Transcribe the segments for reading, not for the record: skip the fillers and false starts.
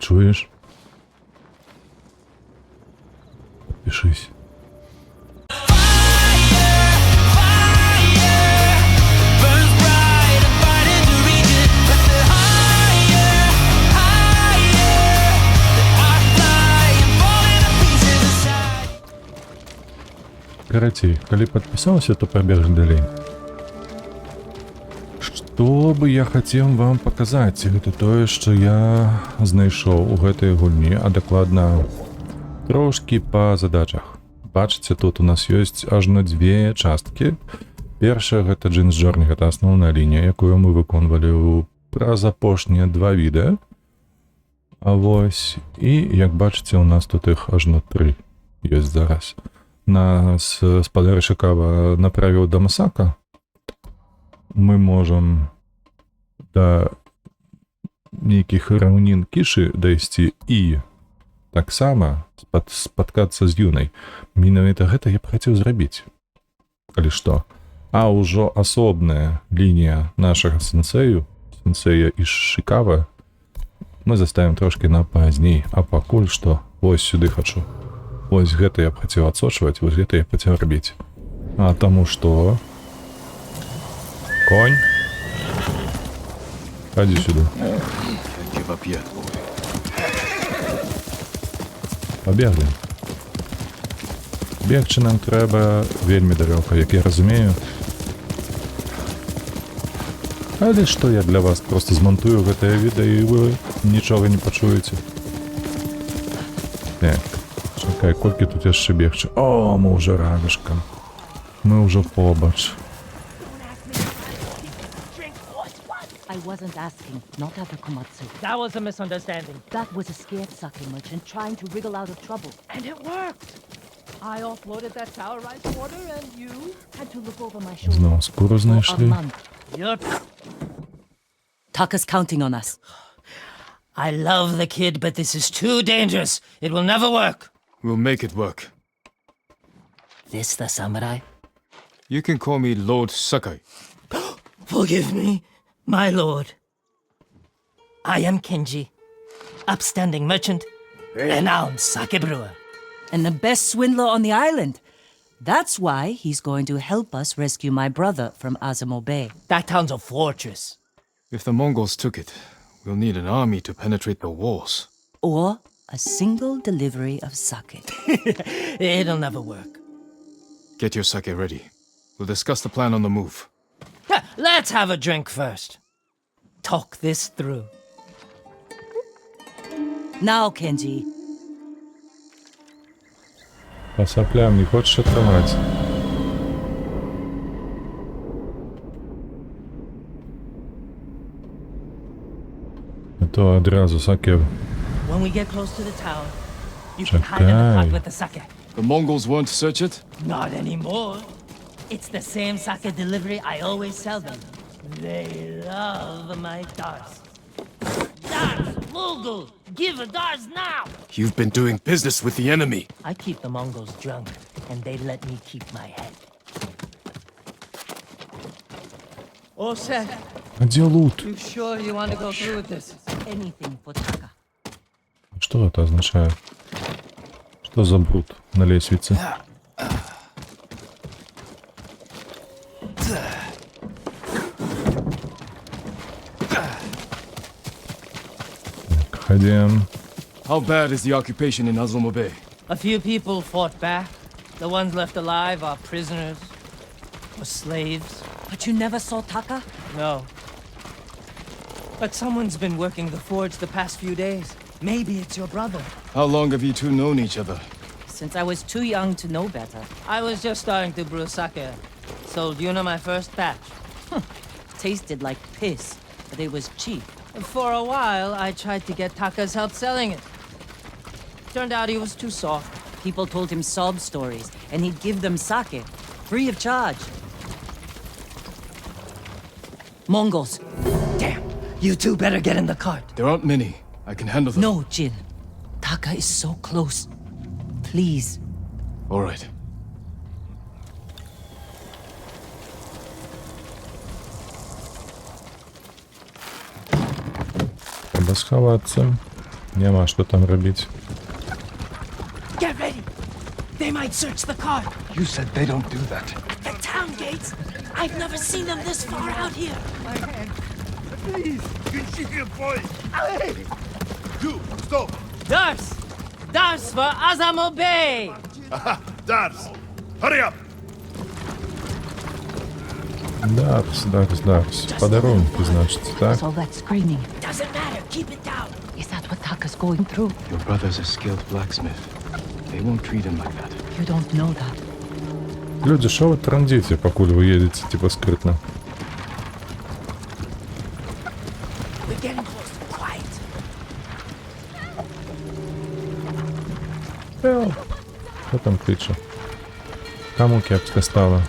чуєш? Підпишись. Карацей, калі подписался, то побежим далей. Што бы я хацеў вам паказаць, гэта тое, што я знайшоў у гэтай гульні, а дакладна трошкі па задачах. Бачыце, тут у нас ёсць ажно дзве часткі. Першая гэта Джинс Джорні, гэта асноўная лінія, якую мы выконвалі праз апошнія два відэа. А вось, і як бачыце, у нас тут іх ажно 3 ёсць зараз. Нас спадар Ішыкава направіў да Масака. Мы можам да нейкіх раўнін Кішы дайсці і таксама спаткацца з Юнай. Менавіта гэта я б хацеў зрабіць. Калі што. А ўжо асобная лінія нашага сэнсея Ішыкава, мы заставім трошкі на пазней, а пакуль што вось сюды хачу. Вось гэта я б хацеў адсочваць, вось гэта я б хацеў рабіць. А таму што... Конь? Хадзі сюды. Пабеглі. Бегчы нам трэба вельмі далёка, як я разумею. Але што я для вас проста змантую гэтае відэа і вы нічога не пачуеце. Так. Чакай, колькі тут яшчэ бегчы. О, мы ўжо радашкам. Мы ўжо побач. I wasn't asking, not at the Komatsu. That was a misunderstanding. That was a scared sake merchant trying to wriggle out of trouble. And it worked! I offloaded that tower right quarter and you... Had to look over my shoulder. Знову скуру For a знайшли. month. Yep. Taka's counting on us. I love the kid, but this is too dangerous. It will never work. We'll make it work. This the samurai? You can call me Lord Sakai. Forgive me, my lord. I am Kenji, upstanding merchant, renowned sake brewer. And the best swindler on the island. That's why he's going to help us rescue my brother from Azamo Bay. That town's a fortress. If the Mongols took it, we'll need an army to penetrate the walls. Or a single delivery of sake. It'll never work. Get your sake ready. We'll discuss the plan on the move. Let's have a drink first. Talk this through. Now, Kenji. По соплям не хочешь открывать? А то одразу саке. When we get close to the tower, you can hide in the Чакай. pot with the sake. The Mongols won't search it? Not anymore. It's the same sake delivery I always sell them. They love my dars. Dars, Mogul! Give a dars now! You've been doing business with the enemy. I keep the Mongols drunk, and they let me keep my head. All set. А где лут? You sure you want to go through with this? Anything for Taka. Что это означает? Что за брут на лестнице? Так, ходим. How bad is the occupation in Azuma Bay? A few people fought back. The ones left alive are prisoners or slaves. But you never saw Taka? No. But someone's been working the forge the past few days. Maybe it's your brother. How long have you two known each other? Since I was too young to know better. I was just starting to brew sake. Sold Yuna my first batch. Tasted like piss, but it was cheap. For a while, I tried to get Taka's help selling it. Turned out he was too soft. People told him sob stories, and he'd give them sake, free of charge. Mongols. Damn, you two better get in the cart. There aren't many. I can handle them. No, Jin. Taka is so close. Please. All right. Треба сховаться. Нема що там робити. Get ready! They might search the car. You said they don't do that. The town gates! I've never seen them this far out here. Please, you boy. You, stop. Dars! Dars for Azamo Bey! Dars, hurry up. Дарс. Подарунки, значить, так? All that screaming. Doesn't matter, keep it down. Is that what Taka's going through? Your brother's a skilled blacksmith. They won't treat him like that. You don't know that. Люди, що ви трандите, покуль ви їдете, типа, скритно? We're getting close. Quiet. Що там криче? Кому кепська стала?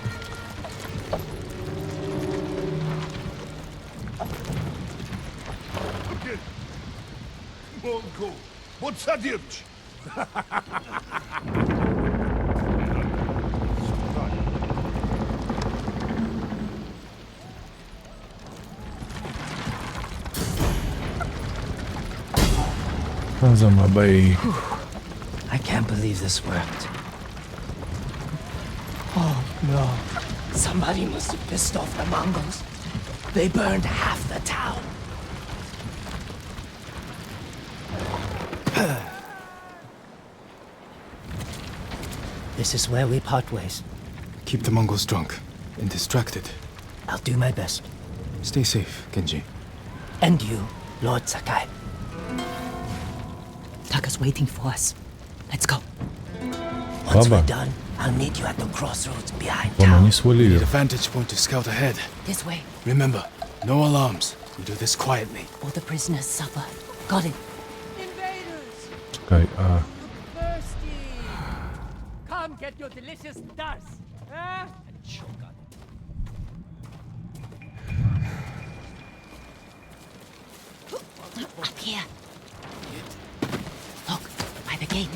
Monko, podsadzirć. Замабей. I can't believe this worked. Oh no. Somebody must have pissed off the Mongols. They burned half the town. This is where we part ways. Keep the Mongols drunk and distracted. I'll do my best. Stay safe, Genji. And you, Lord Sakai. Taka's waiting for us. Let's go. Once Baba. we're done, I'll meet you at the crossroads behind Вона не town. Need a свалив. vantage point to scout ahead. This way. Remember, no alarms. We do this quietly. All the prisoners suffer. Got it. Invaders! Чекай, а... Thirsty! Come get your delicious dars! And choke on it. Up here. Look, by the gate.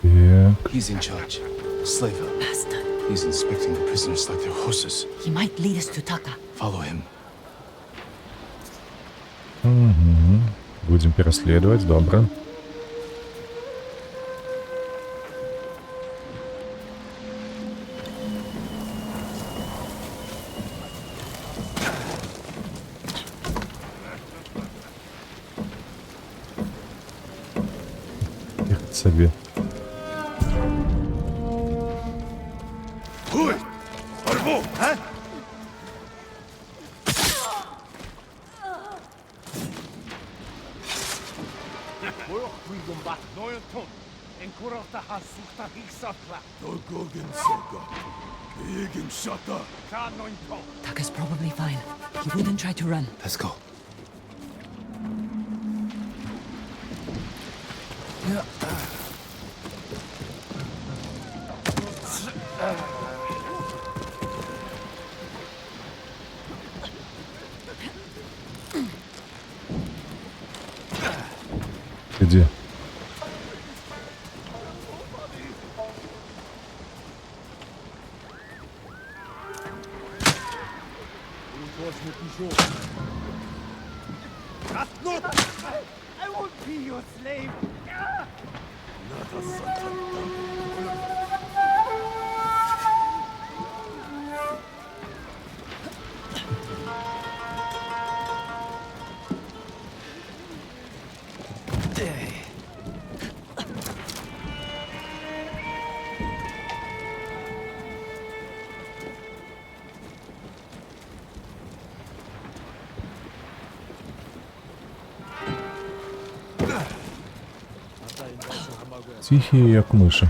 Так, He's in charge. Slaver. Bastard. He's inspecting the prisoners like they're horses. He might lead us to Taka. Follow him. будем переследовать, добре. Ехать собі. Hui, Arvo, huh? Taka's probably fine. He wouldn't try to run. Let's go. Иди. I won't be your slave! Тихі, як миші.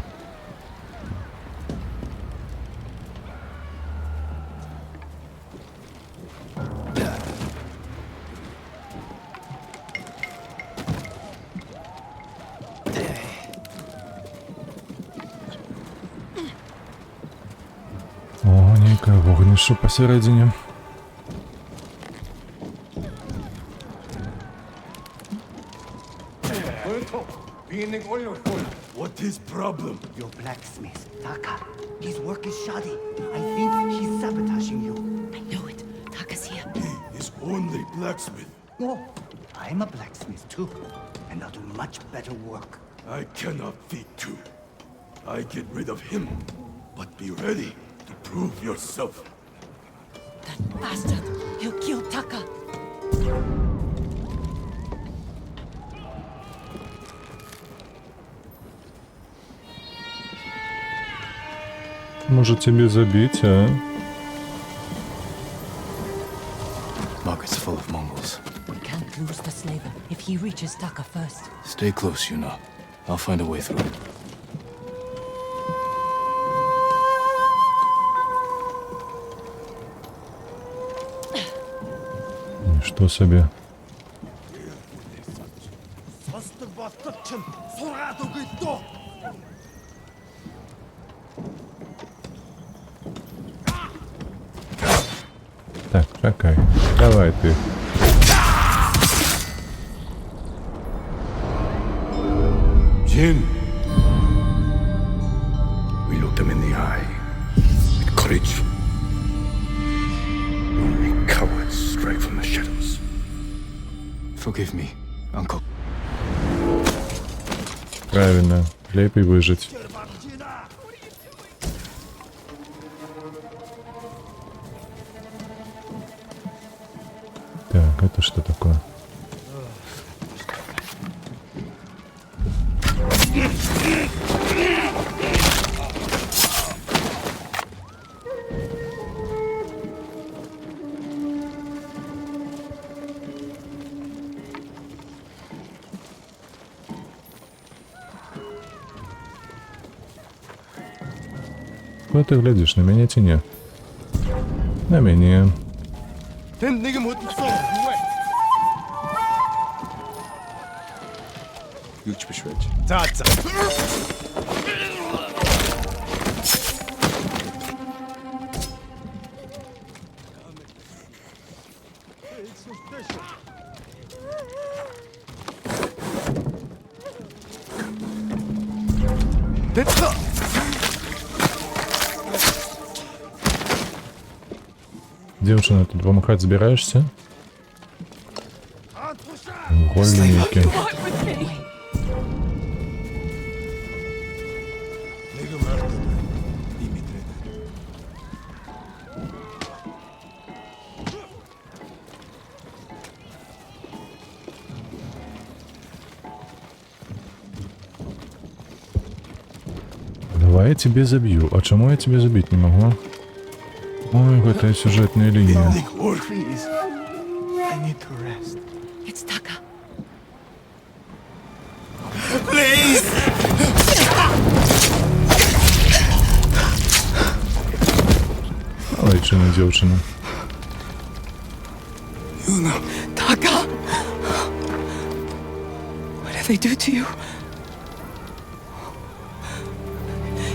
О, ніяке вогнище посередині. What is problem? Your blacksmith, Taka. His work is shoddy. I think he's sabotaging you. I know it. Taka's here. Only blacksmith. No, I'm a blacksmith too, and I'll do much better work. I cannot feed two. I get rid of him. But be ready to prove yourself. That bastard! He'll kill Taka! Może ciebie zabić, a? Market's full of Mongols. We can't lose the slaver if he reaches Taka first. Stay close, Yuna. I'll find a way through. Что себе? Так, czekaj. Dawaj ty. Jin. We looked them in the eye. With courage. Only cowards strike from the shadows. Forgive me, Uncle. Правильно. Лепей выжить. Так, это что такое? Куда ты глядишь? На меня тени. На меня. Huge beschwert. Девчина, тут помахать собираешься? Гольники. Давай я тебе забью. А чему я тебе забить не могу? Ой, какая сюжетная линия. Please, I need to rest. It's Taka. Лайчина, девчина. Taka! What did they do to you?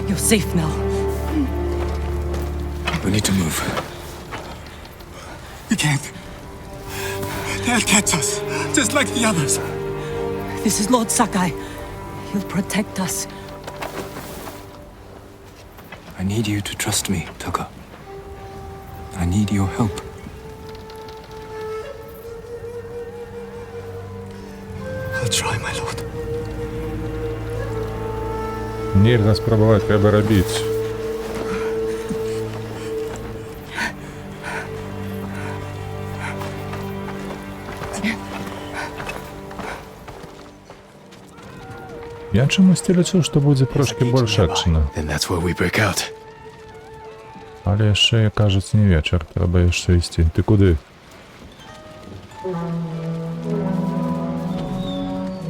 You're safe now. We need to move. We can't. They'll catch us, just like the others. This is Lord Sakai. He'll protect us. I need you to trust me, Taka. I need your help. I'll try, my lord. Нельзя спробовать, треба робить. Я чомусь лічив, що буде трошки більше акшена. Then that's where we break out. Але ще, кажеться, не вечір, треба ще йти. Ти куди?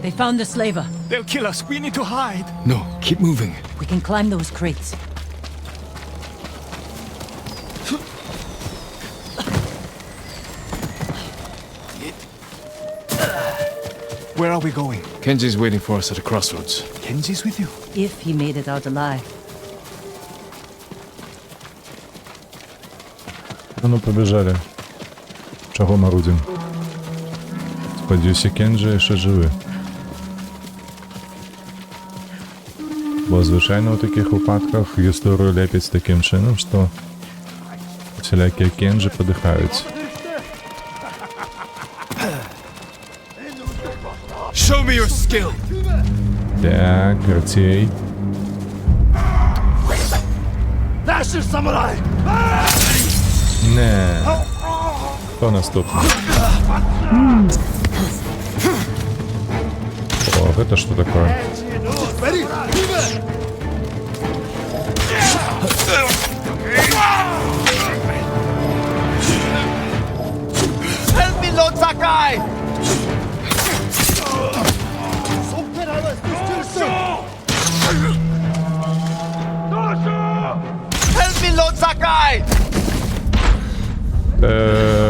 They found the slaver. They'll kill us. We need to hide. No, keep moving. We can climb those crates. Where are we going? Kenji's waiting for us at a crossroads. Kenji's with you. If he made it out alive. Ну, побіжали. Чого марудим? Сподіваюся, Кенджі ще живий. Бо, звичайно, у таких випадках історію лепять таким чином, що всілякі Кенджі подихають. Show me your skill. Так, Герцей. Dasher Samurai! Не. Хто наступний? О, это что такое? Ready? Help me, Lord Sakai! Help me, Lord Sakai!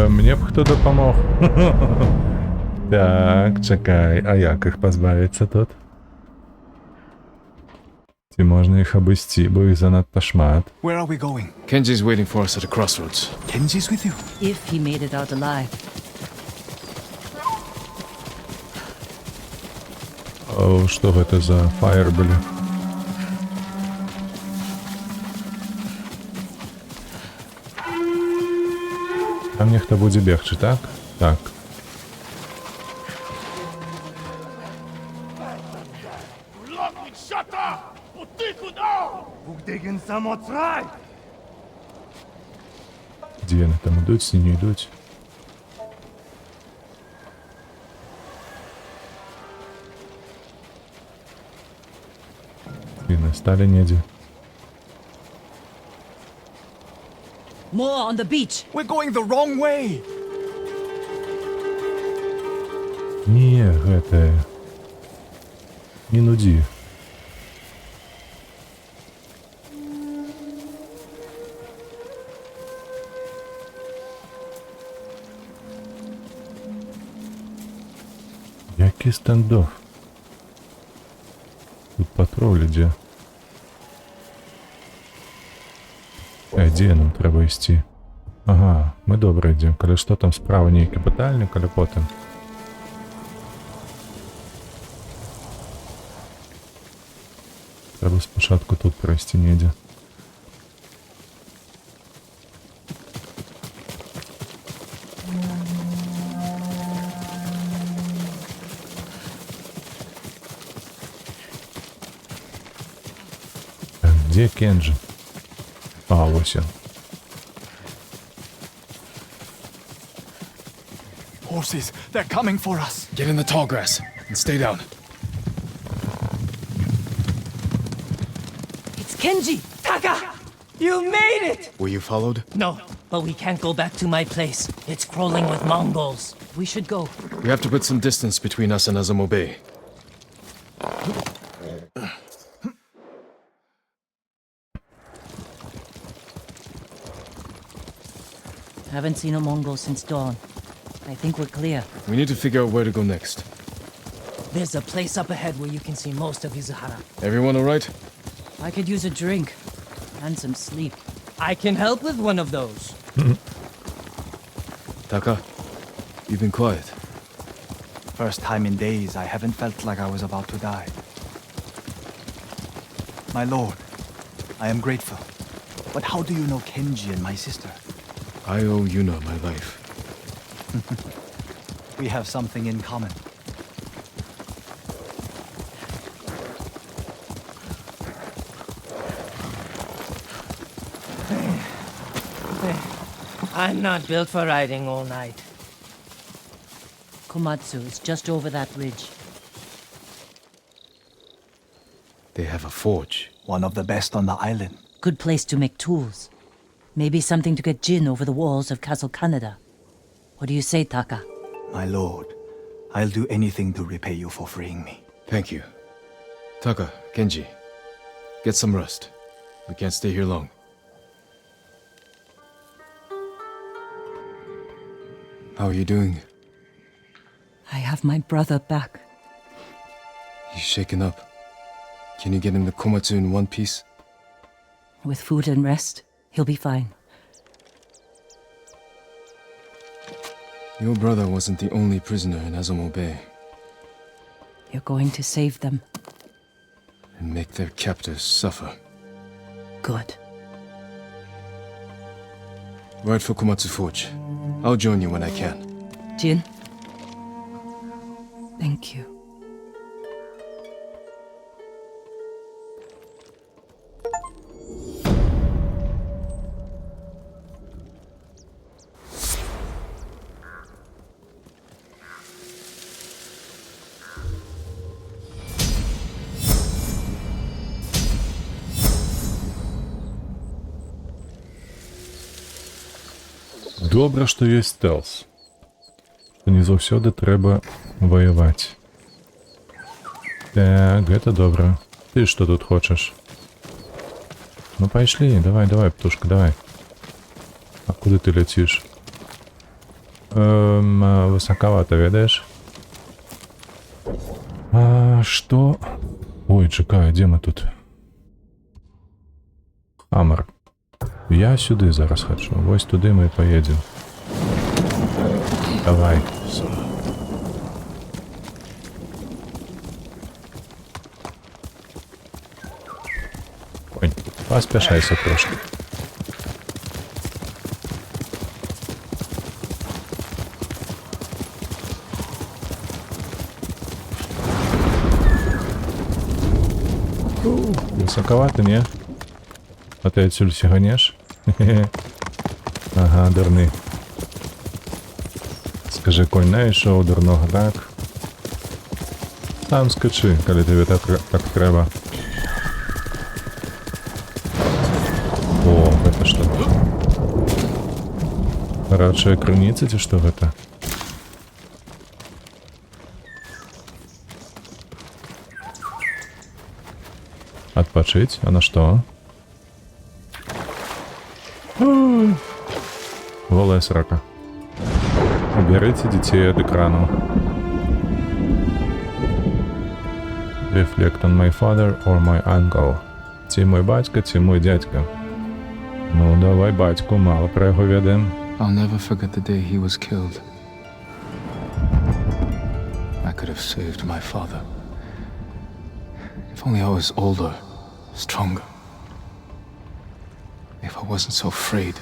Мне б хто допомог. Так, чекай, а як їх позбавиться тут? Чи можна їх обійти, бо їх занадто шмат. Where are we going? Kenji's waiting for us at the crossroads. Kenji's with you? If he made it out alive. О, что это за фаер были? Там нехто буде бегче, так? Так. Де вони там ідуть, сині йдуть? І не стали ніде. More on the beach. We're going the wrong way! Ні, гэта... Не нуді. Який стендоф? Тут патруль іде. Де нам треба йти? Ага, ми добре йдемо. Коли що там справа нейкі пытальні, коли потім. Треба спочатку тут пройти недзе. Так, где Кенджи? А, ось он. Horses, they're coming for us! Get in the tall grass and stay down. It's Kenji! Taka! You made it! Were you followed? No, but we can't go back to my place. It's crawling with Mongols. We should go. We have to put some distance between us and Azamo Bay. Haven't seen a Mongol since dawn. I think we're clear. We need to figure out where to go next. There's a place up ahead where you can see most of Izuhara. Everyone all right? I could use a drink. And some sleep. I can help with one of those. Taka, you've been quiet. First time in days I haven't felt like I was about to die. My lord, I am grateful. But how do you know Kenji and my sister? I owe Yuna my life. We have something in common. I'm not built for riding all night. Komatsu is just over that ridge. They have a forge. One of the best on the island. Good place to make tools. Maybe something to get Jin over the walls of Castle Kaneda. What do you say, Taka? My lord, I'll do anything to repay you for freeing me. Thank you. Taka, Kenji, get some rest. We can't stay here long. How are you doing? I have my brother back. He's shaken up. Can you get him to Komatsu in one piece? With food and rest, he'll be fine. Your brother wasn't the only prisoner in Azamo Bay. You're going to save them. And make their captors suffer. Good. Ride for Komatsu Forge. I'll join you when I can. Jin? Thank you. Добре, што ёсць стелс. Не заўсёды трэба ваяваць. Так, гэта добра. Ты што тут хочаш? Ну пайшлі, давай, птушка, давай. А куды ты ляціш? Высокавато, ведаеш? А што? Ой, чакай, дзе мы тут? Хаммер. Я сюды зараз хачу. Вось туды мы і паедзем. Давай. Ой, паспяшайся трошки. Высоковато, не? А ты отсюда сиганешь? Ага, дурный. Скажи, конь знайшов дурного, так? Сам скачи, коли тобі так треба. О, это что? Радшая крыница, ти что это? Отпочить? А на что? Голая срака. Уберите детей от экрана. Reflect on my father or my uncle. Ці мой батько, ці мой дядько. Ну, давай батьку, мало про його ведем. I'll never forget the day he was killed. I could have saved my father. If only I was older, stronger. If I wasn't so afraid.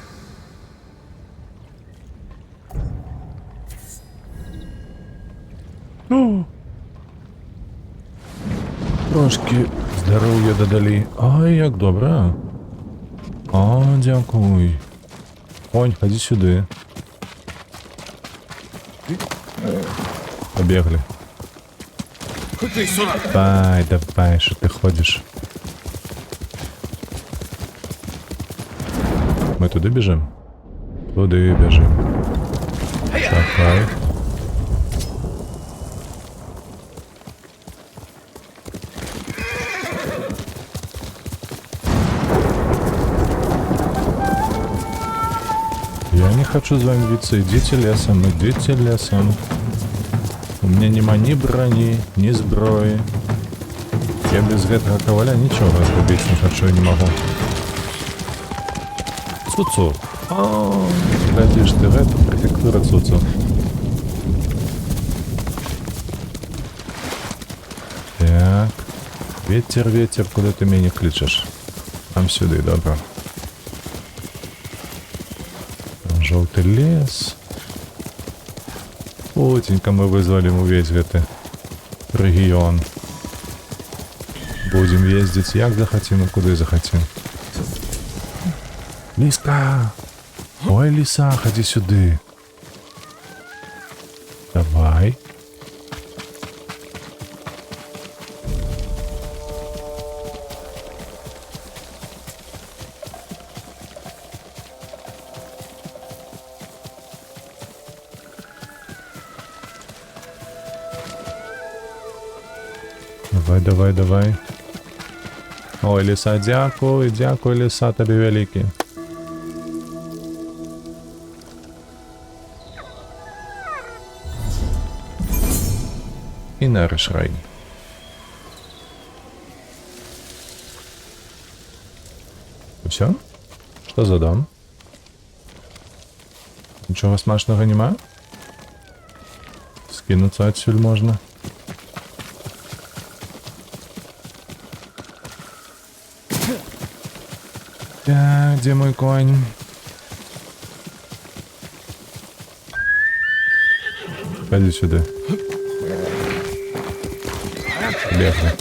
Трошки здоров'я додали. Ай, як добре. О, дякуй. Конь, ходи сюди. Побегли. Давай, давай, що ти ходиш? Ми туди біжимо? Туди біжимо. Давай. Я не хочу з вами биться. Идите лесом, идите лесом. У меня нема ні броні, ні зброї. Я без гэтага коваля нічого зробити не хочу і не можу. Цуцу. О, глядишь ты в эту префектура Цуцу. Так. Ветер, ветер, куда ты меня кличешь? Там сюда, добро. Желтый лес. Путенько мы вызвали увесь гэты регион. Будем ездить як захотим и куда захотим. Лиска! Ой, лиса, ходи сюда. Давай. Давай, давай, давай. Ой, лиса, дякуй, дякуй, лиса, тобі великі. И наш рай. Все? Что за дом? Ничего смачного нема? Скинуться отсюда можно. Так, где мой конь? Ходи сюда. Бегай.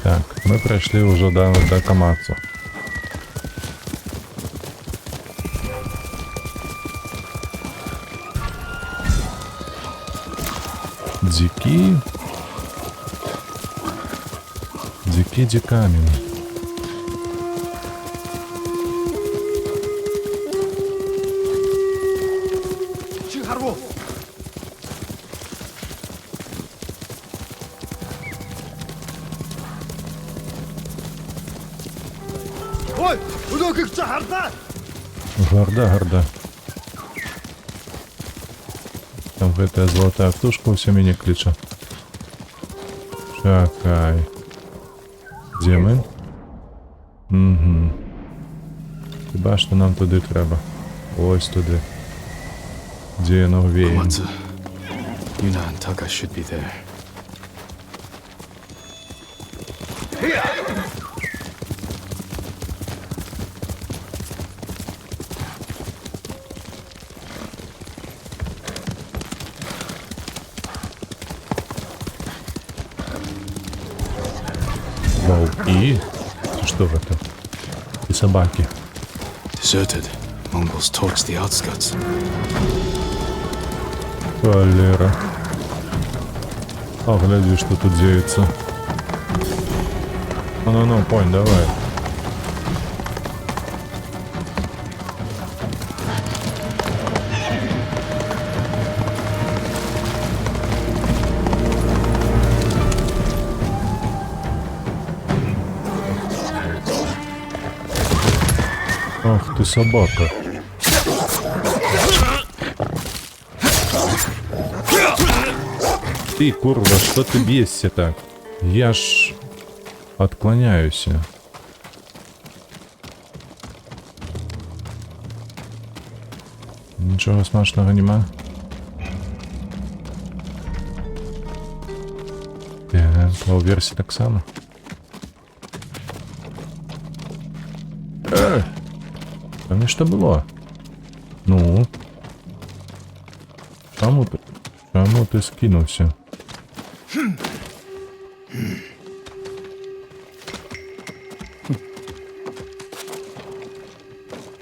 Так, мы пройшли уже до Камацу. Киди камень. 칭하로. Ой, ну как чахарда. Гарда. Там гэтая золотая птушка ўсё мяне кліча. Чакай. Дзе мы? Угу. Хіба што нам туди треба. Ось туди. Дзе яно веє. Komatsu. Yuna and Taka should be there. Волки? Что это? И собаки. Deserted. Mongols torched the outskirts. Холера. А, гляди, что тут деется. Ну, понь, давай. Ах ты собака. Ты, курва, что ты бесишься так? Я ж отклоняюсь. Нічого смачного нема. Так, у версії так само. Там що було? Ну? Чому ти скинувся?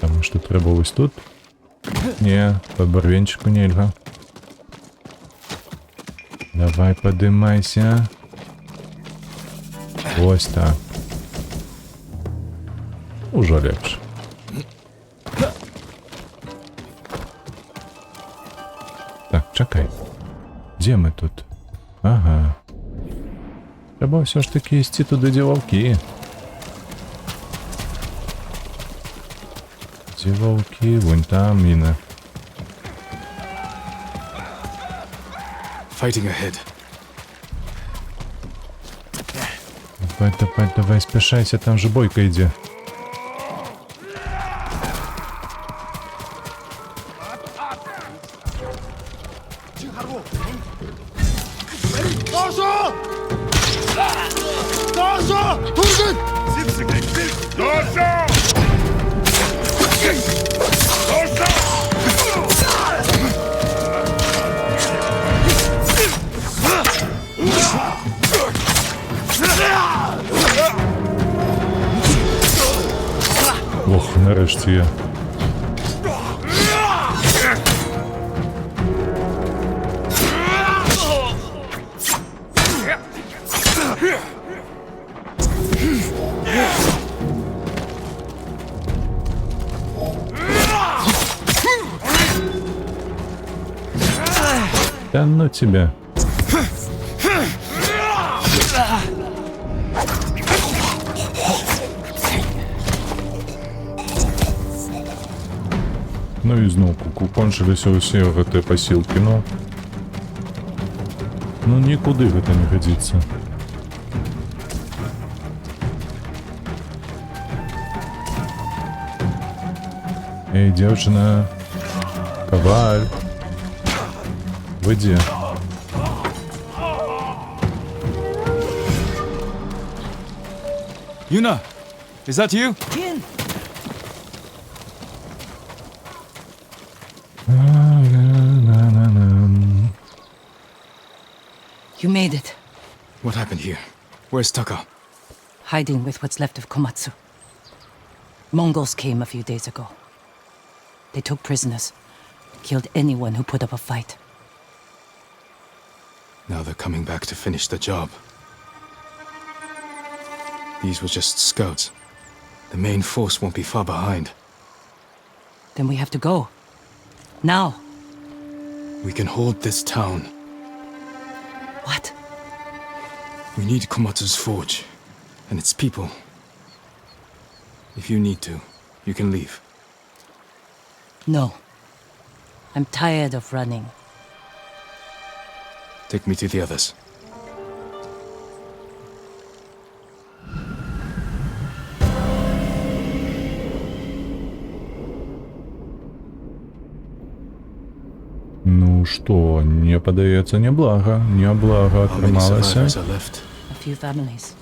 Тому що треба ось тут? Ні, по барвінчику нельга. Давай подимайся. Ось так. Уже легше. Так, чекай. Де ми тут? Ага. Треба все ж таки йти туди, де вовки. Де вовки? Вон там міна. Fighting ahead. Давай, спешайся, там же бойка йде. 칭하로. 어서! 어서! 돌근! Ох, нарешті я. Да ну тебя. Ну і знову кончилися усі гэты посілки, ну нікуди гэта не годиться. Эй, девчина, коваль, вы где? Yuna, is that you? Jin! You made it. What happened here? Where's Taka? Hiding with what's left of Komatsu. Mongols came a few days ago. They took prisoners, killed anyone who put up a fight. Now they're coming back to finish the job. These were just scouts. The main force won't be far behind. Then we have to go. Now. We can hold this town. What? We need Komatsu's forge and its people. If you need to, you can leave. No. I'm tired of running. Take me to the others. Ну што, не падаецца няблага, няблага How many атрымалася. survivors are left? A few families.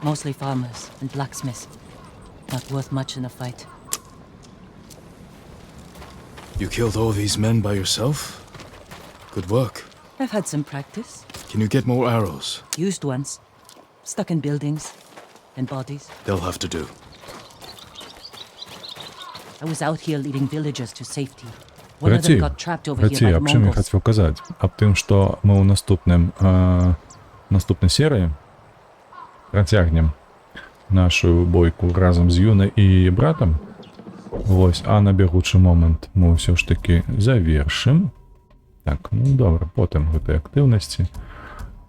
Mostly farmers and blacksmiths. Not worth much in a fight. You killed all these men by yourself? Good work. I've had some practice. Can you get more arrows? Used ones. Stuck in buildings. And bodies. They'll have to do. I was out here leading villagers to safety. One of them Браці, got trapped over here браці, by the аб чым я Mongols. хацеў казаць? Аб тым, што мы ў наступнай серыі працягнем нашу бойку разам з Юнай і братам. Вось, а на бягучы момант мы ўсё ж такі завершым. Так, ну добра, потым гэтай актыўнасці.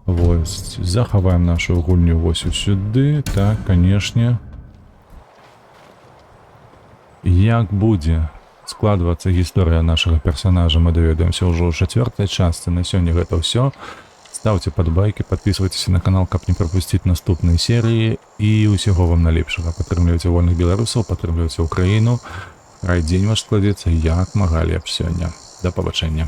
Вось, захаваем нашу гульню вось сюды. Так, канешне. Як будзе складвацца гісторыя нашага персонажа, мы даведаемся ўжо ў 4-й частцы. На сёння гэта ўсё. Ставьте падбайкі, подписывайтесь на канал, каб не пропусціць наступныя серыі, і ўсяго вам налепшага. Падтрымлівайце вольных беларусаў, падтрымлівайце Украіну. Хай дзень ваш складзецца як мага лепш сёння. Да пабачэння.